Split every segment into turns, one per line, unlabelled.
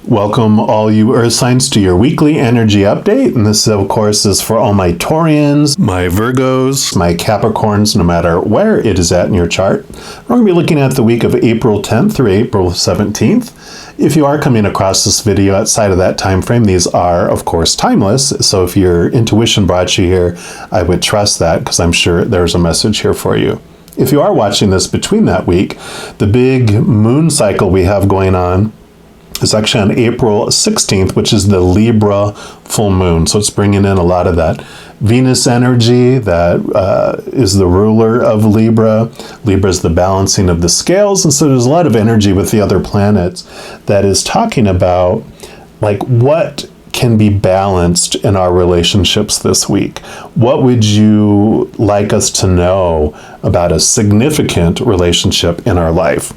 Welcome all you Earth signs to your weekly energy update. And this, of course, is for all my Taurians, my Virgos, my Capricorns, no matter where it is at in your chart. We're going to be looking at the week of April 10th through April 17th. If you are coming across this video outside of that time frame, these are, of course, timeless. So if your intuition brought you here, I would trust that because I'm sure there's a message here for you. If you are watching this between that week, the big moon cycle we have going on is actually on April 16th, which is the Libra full moon. So it's bringing in a lot of that Venus energy that is the ruler of Libra. Libra is the balancing of the scales. And so there's a lot of energy with the other planets that is talking about like what can be balanced in our relationships this week. What would you like us to know about a significant relationship in our life?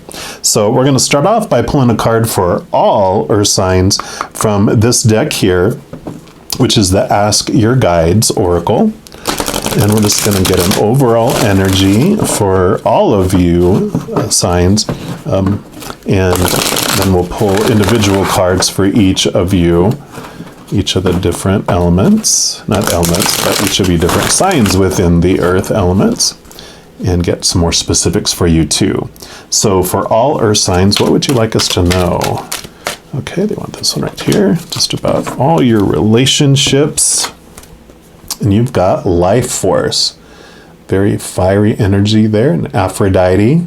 So we're going to start off by pulling a card for all Earth signs from this deck here, which is the Ask Your Guides Oracle. And we're just going to get an overall energy for all of you signs. And then we'll pull individual cards for each of you. Each of the different elements, not elements, but each of you different signs within the earth elements, and get some more specifics for you too. So for all earth signs, what would you like us to know? Okay, they want this one right here, just about all your relationships. And you've got life force, very fiery energy there, and Aphrodite,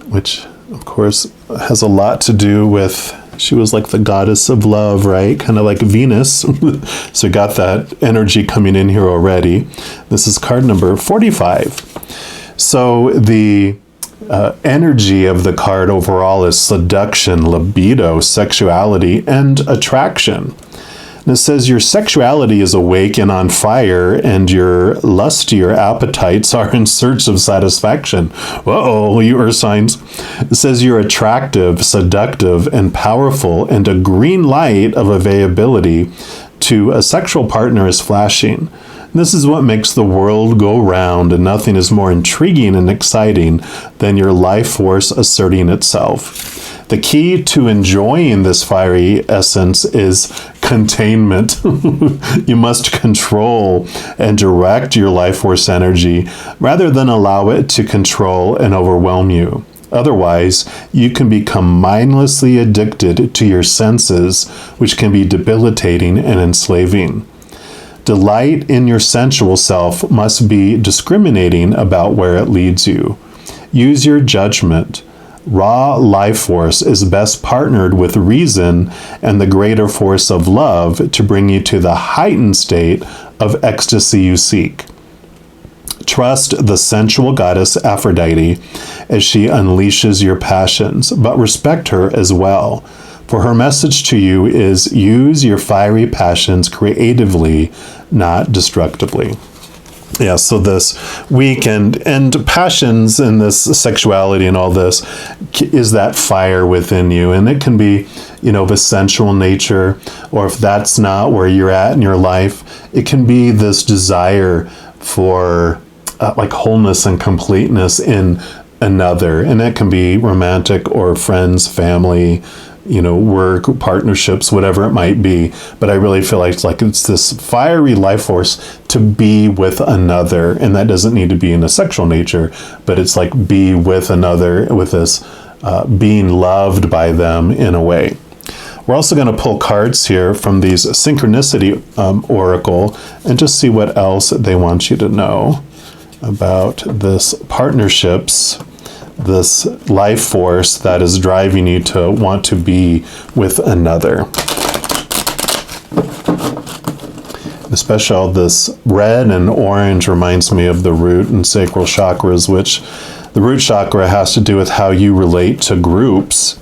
which of course has a lot to do with, she was like the goddess of love, right? Kind of like Venus. So got that energy coming in here already. This is card number 45. So the energy of the card overall is seduction, libido, sexuality, and attraction. And it says your sexuality is awake and on fire, and your lustier appetites are in search of satisfaction. Uh-oh, you Earth signs. It says you're attractive, seductive, and powerful, and a green light of availability to a sexual partner is flashing. This is what makes the world go round, and nothing is more intriguing and exciting than your life force asserting itself. The key to enjoying this fiery essence is containment. You must control and direct your life force energy rather than allow it to control and overwhelm you. Otherwise, you can become mindlessly addicted to your senses, which can be debilitating and enslaving. Delight in your sensual self must be discriminating about where it leads you. Use your judgment. Raw life force is best partnered with reason and the greater force of love to bring you to the heightened state of ecstasy you seek. Trust the sensual goddess Aphrodite as she unleashes your passions, but respect her as well. For her message to you is use your fiery passions creatively, not destructively. Yeah, so this week and passions and this sexuality and all this is that fire within you. And it can be, of a sensual nature, or if that's not where you're at in your life, it can be this desire for like wholeness and completeness in another. And it can be romantic or friends, family, work, partnerships, whatever it might be. But I really feel like it's this fiery life force to be with another. And that doesn't need to be in a sexual nature, but it's like be with another, with this being loved by them in a way. We're also going to pull cards here from these Synchronicity Oracle and just see what else they want you to know about this partnerships, this life force that is driving you to want to be with another. Especially all this red and orange reminds me of the root and sacral chakras, which the root chakra has to do with how you relate to groups.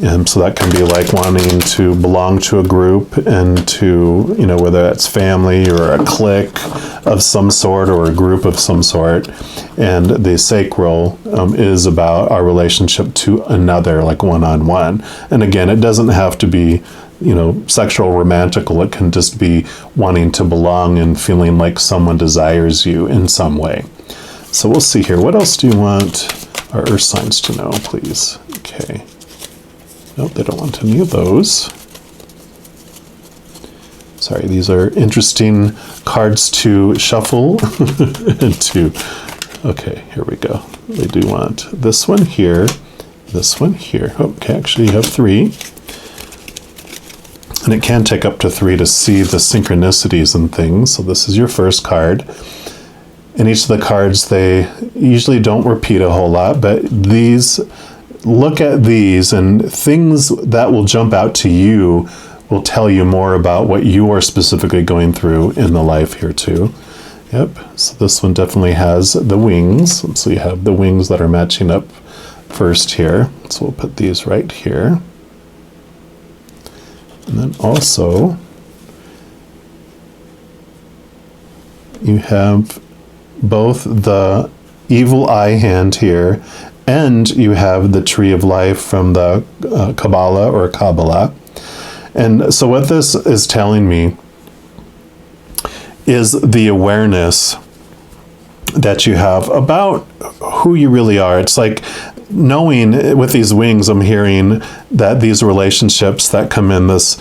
And so that can be like wanting to belong to a group and to, whether that's family or a clique of some sort or a group of some sort. And the sacral is about our relationship to another, like one-on-one. And again, it doesn't have to be, sexual romantical. It can just be wanting to belong and feeling like someone desires you in some way. So we'll see here. What else do you want our Earth signs to know, please? Okay. Nope, they don't want any of those. Sorry, these are interesting cards to shuffle. Okay, here we go. They do want this one here, this one here. Okay, actually you have 3. And it can take up to 3 to see the synchronicities and things. So this is your first card. And each of the cards, they usually don't repeat a whole lot, but these, look at these, and things that will jump out to you will tell you more about what you are specifically going through in the life here too. Yep, so this one definitely has the wings. So you have the wings that are matching up first here. So we'll put these right here. And then also, you have both the evil eye hand here, and you have the tree of life from the Kabbalah or Kabbalah. And so what this is telling me is the awareness that you have about who you really are. It's like knowing with these wings, I'm hearing that these relationships that come in, this,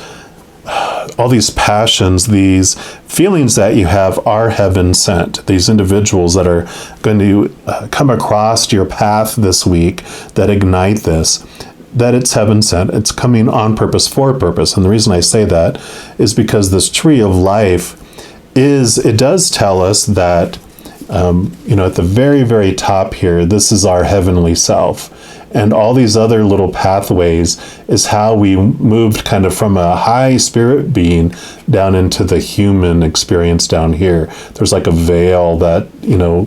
all these passions, these feelings that you have are heaven sent. These individuals that are going to come across your path this week that ignite this, that it's heaven sent. It's coming on purpose, for purpose. And the reason I say that is because this tree of life it does tell us that, at the very, very top here, this is our heavenly self. And all these other little pathways is how we moved kind of from a high spirit being down into the human experience down here. There's like a veil that,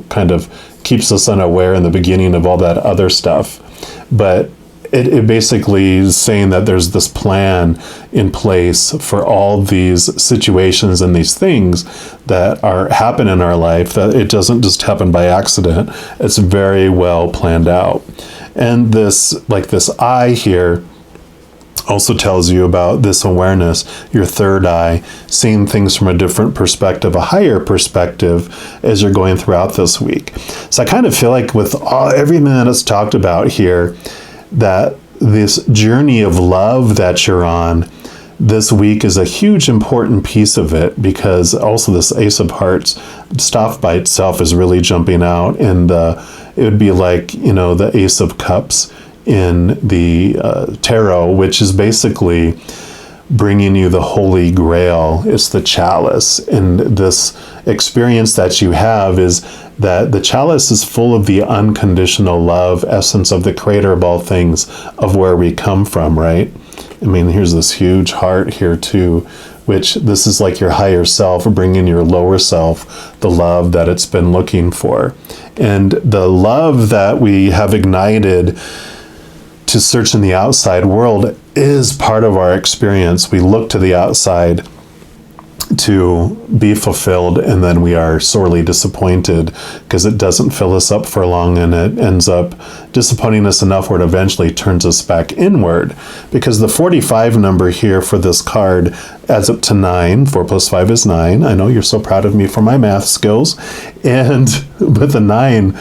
kind of keeps us unaware in the beginning of all that other stuff. But it basically is saying that there's this plan in place for all these situations and these things that happen in our life, that it doesn't just happen by accident. It's very well planned out. And this eye here also tells you about this awareness, your third eye, seeing things from a different perspective, a higher perspective as you're going throughout this week. So I kind of feel like with everything that is talked about here, that this journey of love that you're on this week is a huge important piece of it, because also this Ace of Hearts stuff by itself is really jumping out, and it would be like, the Ace of Cups in the tarot, which is basically bringing you the Holy Grail. It's the chalice, and this experience that you have is that the chalice is full of the unconditional love essence of the creator of all things, of where we come from, right? I mean, here's this huge heart here too, which this is like your higher self bringing your lower self the love that it's been looking for. And the love that we have ignited to search in the outside world is part of our experience. We look to the outside to be fulfilled, and then we are sorely disappointed because it doesn't fill us up for long, and it ends up disappointing us enough where it eventually turns us back inward. Because the 45 number here for this card adds up to 9. 4 plus 5 is 9. I know you're so proud of me for my math skills. And with the 9,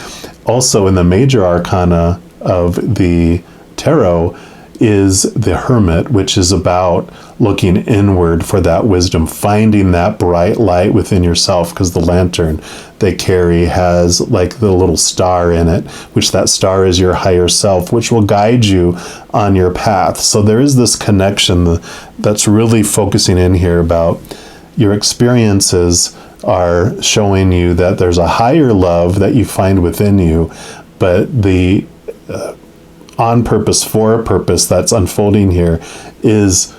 also in the major arcana of the tarot, is the Hermit, which is about looking inward for that wisdom, finding that bright light within yourself, because the lantern they carry has like the little star in it, which that star is your higher self, which will guide you on your path. So there is this connection that's really focusing in here about your experiences are showing you that there's a higher love that you find within you, but the on purpose, for a purpose that's unfolding here is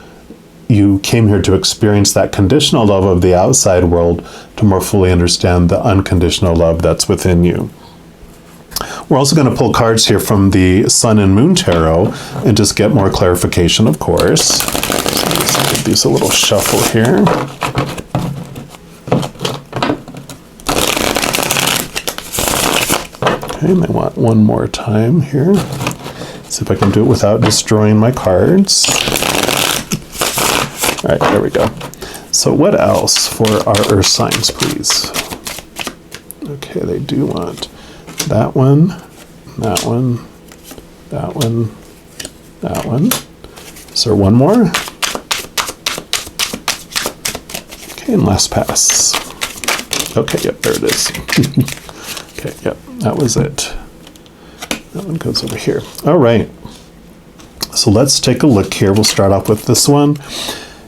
you came here to experience that conditional love of the outside world to more fully understand the unconditional love that's within you. We're also going to pull cards here from the Sun and Moon Tarot and just get more clarification, of course. So let's give these a little shuffle here. Okay, and I want one more time here. See if I can do it without destroying my cards. All right, there we go. So what else for our earth signs, please? Okay, they do want that one, that one, that one, that one. Is there one more? Okay, and last pass. Okay, yep, there it is. Okay, yep, that was it. That one goes over here. All right. So let's take a look here. We'll start off with this one.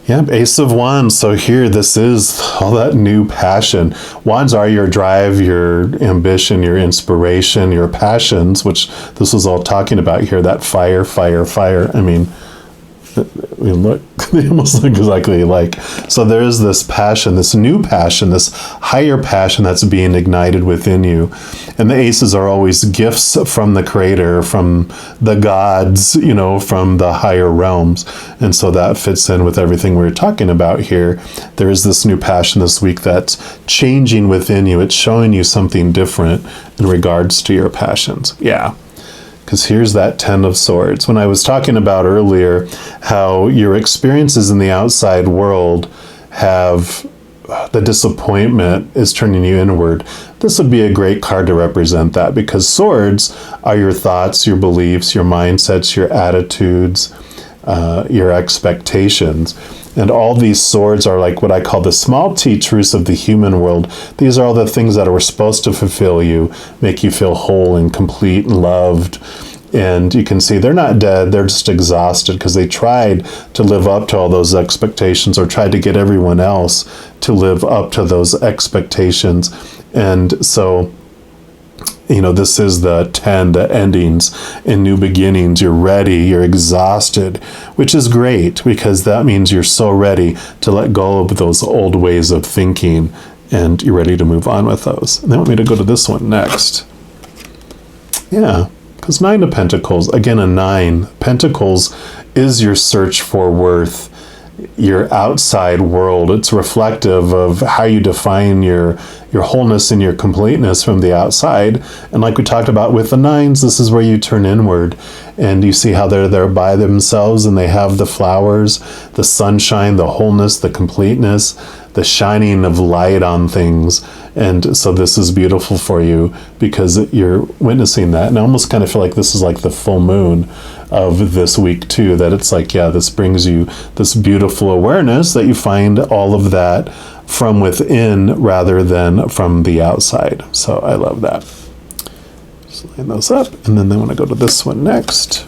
Yep, Ace of Wands. So here, this is all that new passion. Wands are your drive, your ambition, your inspiration, your passions, which this was all talking about here, that fire, fire, fire. I mean, look, they almost look exactly alike. So there is this passion, this new passion, this higher passion that's being ignited within you. And the aces are always gifts from the creator, from the gods, you know, from the higher realms. And so that fits in with everything we're talking about here. There is this new passion this week that's changing within you. It's showing you something different in regards to your passions. Yeah. Because here's that 10 of Swords. When I was talking about earlier how your experiences in the outside world have the disappointment is turning you inward, this would be a great card to represent that, because swords are your thoughts, your beliefs, your mindsets, your attitudes, your expectations. And all these swords are like what I call the small t truths of the human world. These are all the things that are supposed to fulfill you, make you feel whole and complete and loved. And you can see they're not dead, they're just exhausted because they tried to live up to all those expectations, or tried to get everyone else to live up to those expectations. And so, you know, this is the 10, the endings and new beginnings. You're ready, you're exhausted, which is great, because that means you're so ready to let go of those old ways of thinking, and you're ready to move on with those. And they want me to go to this one next. Yeah, because 9 of Pentacles, again, a 9. Pentacles is your search for worth, your outside world. It's reflective of how you define your wholeness and your completeness from the outside. And like we talked about with the 9s, this is where you turn inward, and you see how they're there by themselves, and they have the flowers, the sunshine, the wholeness, the completeness, the shining of light on things. And so this is beautiful for you because you're witnessing that. And I almost kind of feel like this is like the full moon of this week too, that it's like, yeah, this brings you this beautiful awareness that you find all of that from within rather than from the outside. So I love that. Just line those up, and then I want to go to this one next.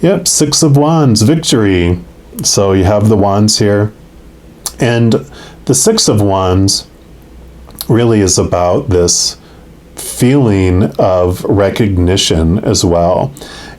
Yep, 6 of Wands, victory. So you have the wands here, and the 6 of Wands really is about this feeling of recognition as well.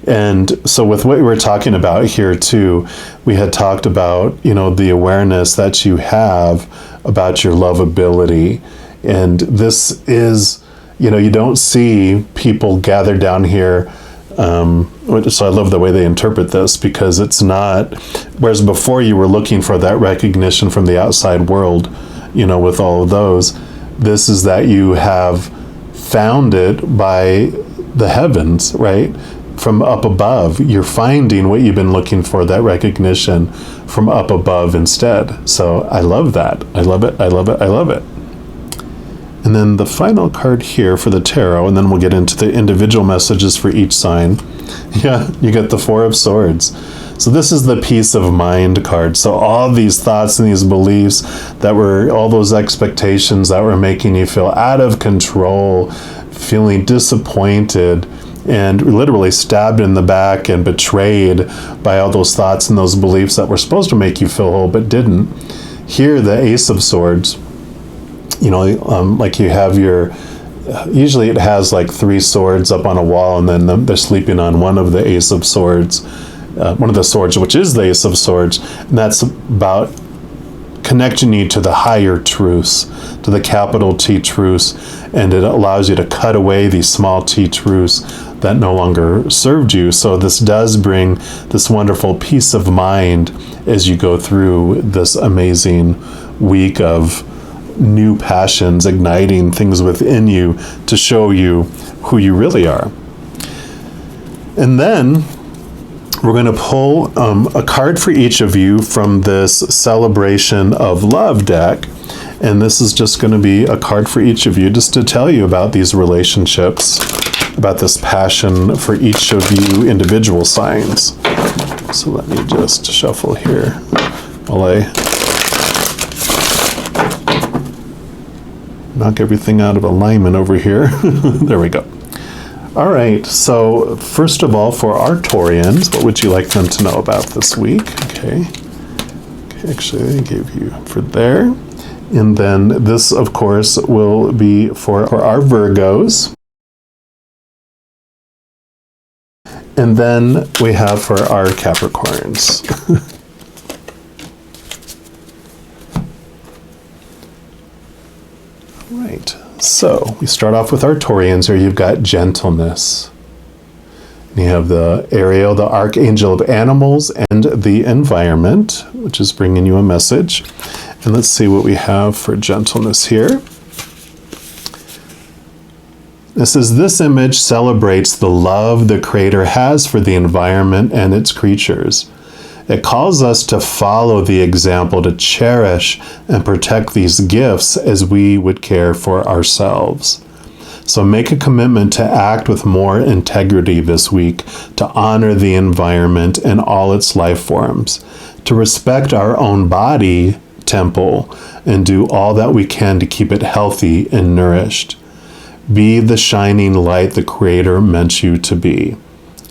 And so with what we were talking about here too, we had talked about, you know, the awareness that you have about your lovability. And this is, you know, you don't see people gathered down here. So I love the way they interpret this, because it's not, whereas before you were looking for that recognition from the outside world, you know, with all of those, this is that you have found it by the heavens, right? From up above. You're finding what you've been looking for, that recognition from up above instead. So I love that. I love it. I love it. I love it. And then the final card here for the tarot, and then we'll get into the individual messages for each sign. Yeah, you get the 4 of Swords. So this is the peace of mind card. So all these thoughts and these beliefs that were, all those expectations that were making you feel out of control, feeling disappointed, and literally stabbed in the back and betrayed by all those thoughts and those beliefs that were supposed to make you feel whole but didn't. Here, the Ace of Swords, you know, like you have your, usually it has like 3 swords up on a wall, and then they're sleeping on one of the Ace of Swords, one of the swords, which is the Ace of Swords, and that's about connecting you to the higher truths, to the capital T truths, and it allows you to cut away these small t truths that no longer served you. So this does bring this wonderful peace of mind as you go through this amazing week of new passions, igniting things within you to show you who you really are. And then we're going to pull a card for each of you from this Celebration of Love deck. And this is just going to be a card for each of you just to tell you about these relationships, about this passion for each of you individual signs. So let me just shuffle here while I knock everything out of alignment over here. There we go. All right, so first of all, for our Taurians, what would you like them to know about this week? Okay, actually, I gave you for there. And then this, of course, will be for our Virgos. And then we have for our Capricorns. Right, so we start off with our Taurians here. You've got gentleness. You have the Ariel, the archangel of animals and the environment, which is bringing you a message. And let's see what we have for gentleness here. It says, this image celebrates the love the Creator has for the environment and its creatures. It calls us to follow the example, to cherish and protect these gifts as we would care for ourselves. So make a commitment to act with more integrity this week, to honor the environment and all its life forms, to respect our own body temple, and do all that we can to keep it healthy and nourished. Be the shining light the Creator meant you to be.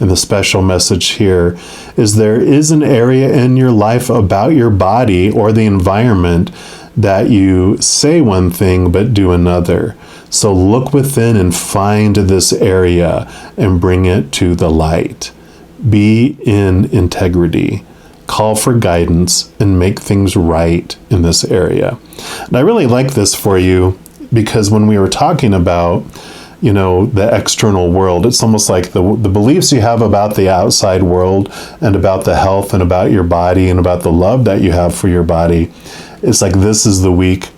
And the special message here is there is an area in your life about your body or the environment that you say one thing but do another. So look within and find this area and bring it to the light. Be in integrity. Call for guidance and make things right in this area. And I really like this for you because when we were talking about the external world, it's almost like the beliefs you have about the outside world and about the health and about your body and about the love that you have for your body. It's like this is the week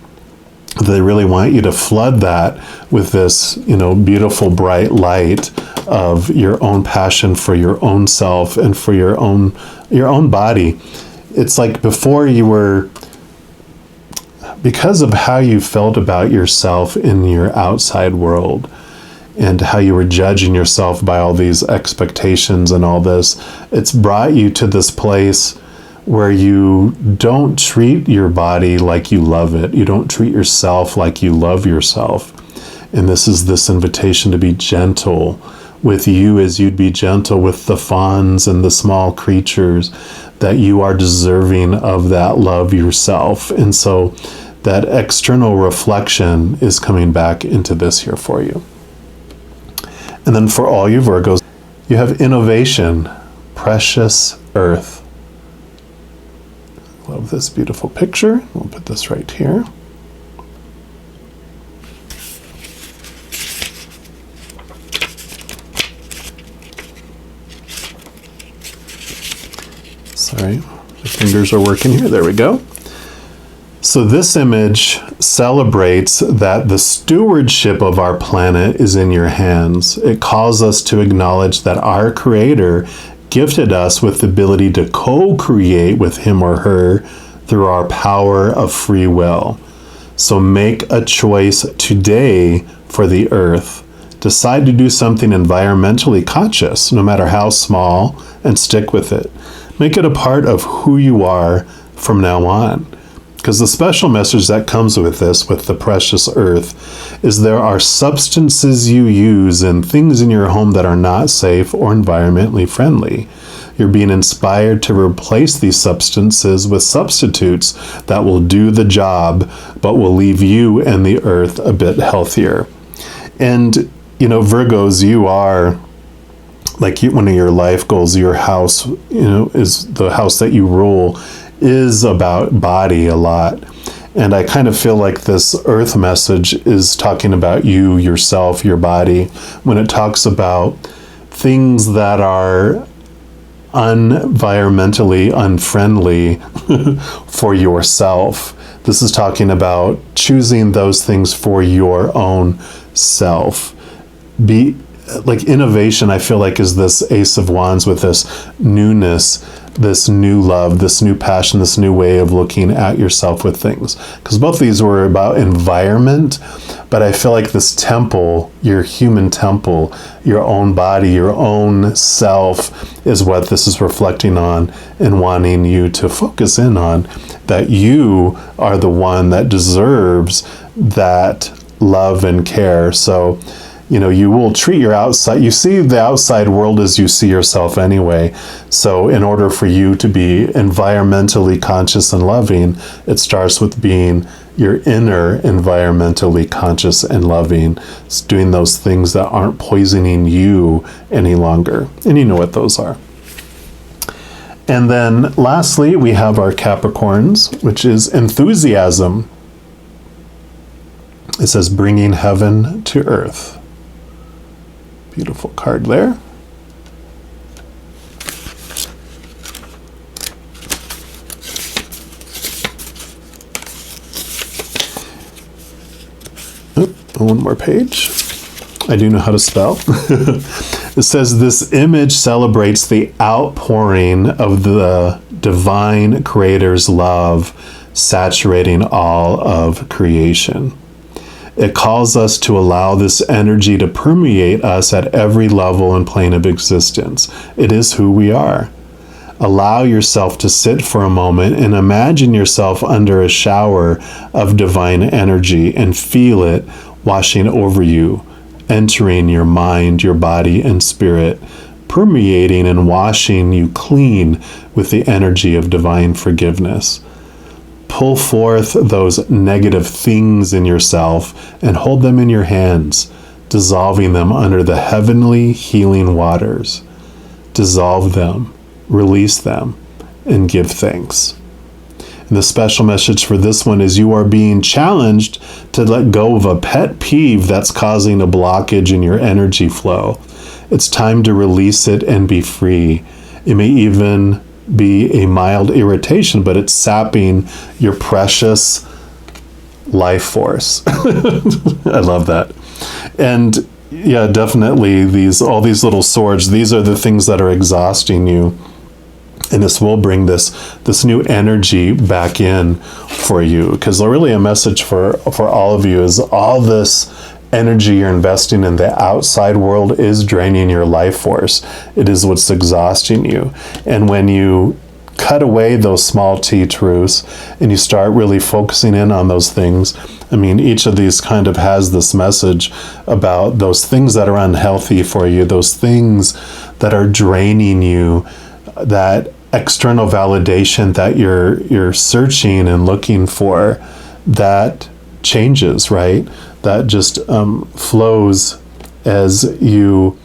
they really want you to flood that with this, beautiful bright light of your own passion for your own self and for your own body. It's like before you were, because of how you felt about yourself in your outside world, and how you were judging yourself by all these expectations and all this, it's brought you to this place where you don't treat your body like you love it. You don't treat yourself like you love yourself. And this is this invitation to be gentle with you as you'd be gentle with the fawns and the small creatures, that you are deserving of that love yourself. And so that external reflection is coming back into this here for you. And then for all you Virgos, you have innovation, precious earth. Love this beautiful picture. We'll put this right here. Sorry, the fingers are working here. There we go. So this image celebrates that the stewardship of our planet is in your hands. It calls us to acknowledge that our Creator gifted us with the ability to co-create with Him or her through our power of free will. So make a choice today for the earth. Decide to do something environmentally conscious, no matter how small, and stick with it. Make it a part of who you are from now on. Because the special message that comes with this, with the precious earth, is there are substances you use and things in your home that are not safe or environmentally friendly. You're being inspired to replace these substances with substitutes that will do the job, but will leave you and the earth a bit healthier. And, Virgos, you are, like one of your life goals, your house, is the house that you rule, is about body a lot. And I kind of feel like this earth message is talking about you, yourself, your body, when it talks about things that are environmentally unfriendly for yourself. This is talking about choosing those things for your own self. like innovation, I feel like, is this Ace of Wands with this newness, this new love, this new passion, this new way of looking at yourself with things. Because both of these were about environment, but I feel like this temple, your human temple, your own body, your own self, is what this is reflecting on and wanting you to focus in on, that you are the one that deserves that love and care. So, you will treat your outside, you see the outside world as you see yourself anyway. So in order for you to be environmentally conscious and loving, it starts with being your inner environmentally conscious and loving. It's doing those things that aren't poisoning you any longer. And you know what those are. And then lastly, we have our Capricorns, which is enthusiasm. It says bringing heaven to earth. Beautiful card there. One more page. I do know how to spell. It says this image celebrates the outpouring of the divine creator's love, saturating all of creation. It calls us to allow this energy to permeate us at every level and plane of existence. It is who we are. Allow yourself to sit for a moment and imagine yourself under a shower of divine energy and feel it washing over you, entering your mind, your body, and spirit, permeating and washing you clean with the energy of divine forgiveness. Pull forth those negative things in yourself and hold them in your hands, dissolving them under the heavenly healing waters. Dissolve them, release them, and give thanks. And the special message for this one is you are being challenged to let go of a pet peeve that's causing a blockage in your energy flow. It's time to release it and be free. It may even be a mild irritation, but it's sapping your precious life force. I love that. And yeah, definitely all these little swords, these are the things that are exhausting you. And this will bring this new energy back in for you. Because really a message for all of you is all this energy you're investing in the outside world is draining your life force. It is what's exhausting you. And when you cut away those small t truths and you start really focusing in on those things, I mean, each of these kind of has this message about those things that are unhealthy for you, those things that are draining you, that external validation that you're searching and looking for, that changes, right? That just flows as you,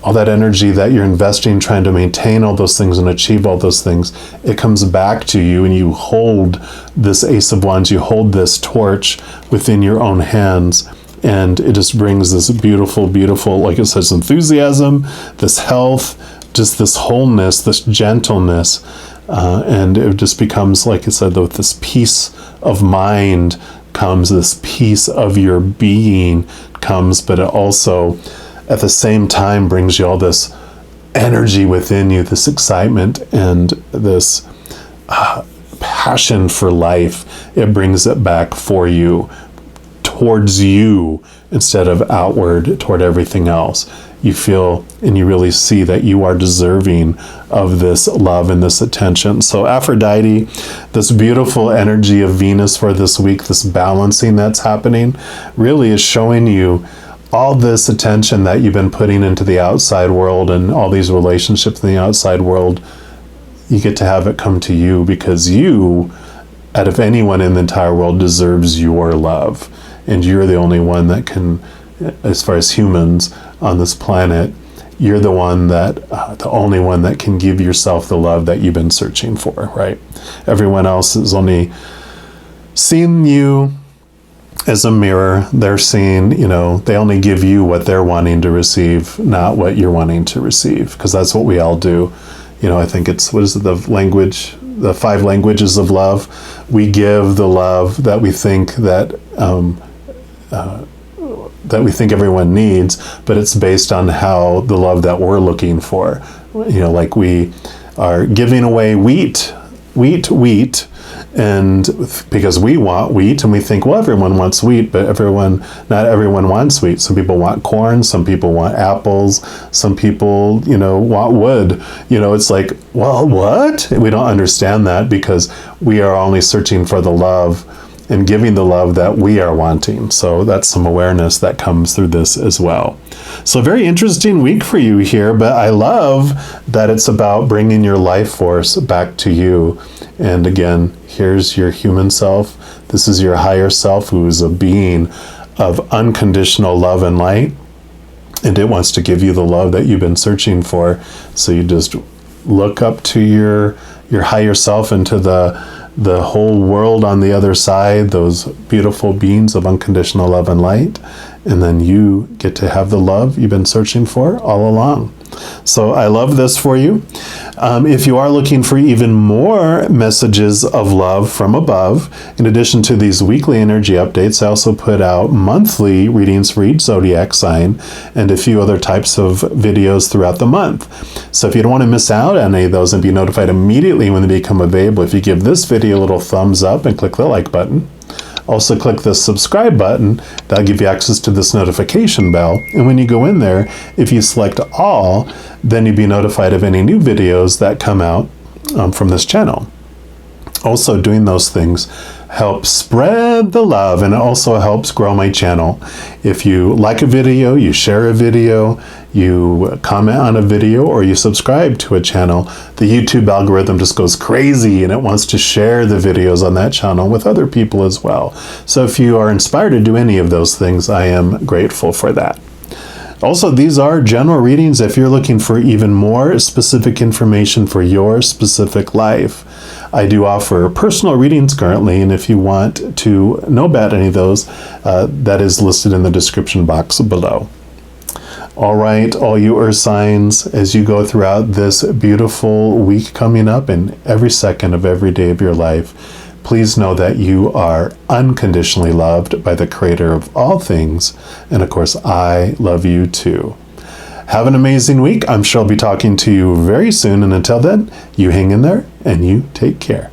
all that energy that you're investing, trying to maintain all those things and achieve all those things, it comes back to you, and you hold this Ace of Wands, you hold this torch within your own hands, and it just brings this beautiful, beautiful, like it says, enthusiasm, this health, just this wholeness, this gentleness, and it just becomes, like I said, with this peace of mind comes, this peace of your being comes, but it also at the same time brings you all this energy within you, this excitement and this passion for life. It brings it back for you, towards you, instead of outward toward everything else. You feel and you really see that you are deserving of this love and this attention. So Aphrodite, this beautiful energy of Venus for this week, this balancing that's happening, really is showing you all this attention that you've been putting into the outside world and all these relationships in the outside world. You get to have it come to you, because you, out of anyone in the entire world, deserves your love. And you're the only one that can, as far as humans on this planet, you're the one that, the only one that can give yourself the love that you've been searching for, right? Everyone else is only seeing you as a mirror. They're seeing, they only give you what they're wanting to receive, not what you're wanting to receive, because that's what we all do. I think it's, what is it, the 5 languages of love. We give the love that we think that that we think everyone needs, but it's based on how the love that we're looking for. Like we are giving away wheat, and because we want wheat, and we think, well, everyone wants wheat, but not everyone wants wheat. Some people want corn, some people want apples, some people, want wood. It's like, well, what? We don't understand that because we are only searching for the love and giving the love that we are wanting. So that's some awareness that comes through this as well. So very interesting week for you here, but I love that it's about bringing your life force back to you. And again, here's your human self. This is your higher self, who is a being of unconditional love and light. And it wants to give you the love that you've been searching for. So you just look up to your higher self, into the whole world on the other side, those beautiful beings of unconditional love and light, and then you get to have the love you've been searching for all along. So I love this for you. If you are looking for even more messages of love from above, in addition to these weekly energy updates, I also put out monthly readings for each zodiac sign and a few other types of videos throughout the month. So if you don't want to miss out on any of those and be notified immediately when they become available, if you give this video a little thumbs up and click the like button. Also click the subscribe button. That'll give you access to this notification bell. And when you go in there, if you select all, then you'll be notified of any new videos that come out from this channel. Also, doing those things helps spread the love, and it also helps grow my channel. If you like a video, you share a video, you comment on a video, or you subscribe to a channel, the YouTube algorithm just goes crazy and it wants to share the videos on that channel with other people as well. So if you are inspired to do any of those things, I am grateful for that. Also, these are general readings. If you're looking for even more specific information for your specific life, I do offer personal readings currently, and if you want to know about any of those, that is listed in the description box below. All right, all you earth signs, as you go throughout this beautiful week coming up and every second of every day of your life, please know that you are unconditionally loved by the Creator of all things. And of course, I love you too. Have an amazing week. I'm sure I'll be talking to you very soon. And until then, you hang in there and you take care.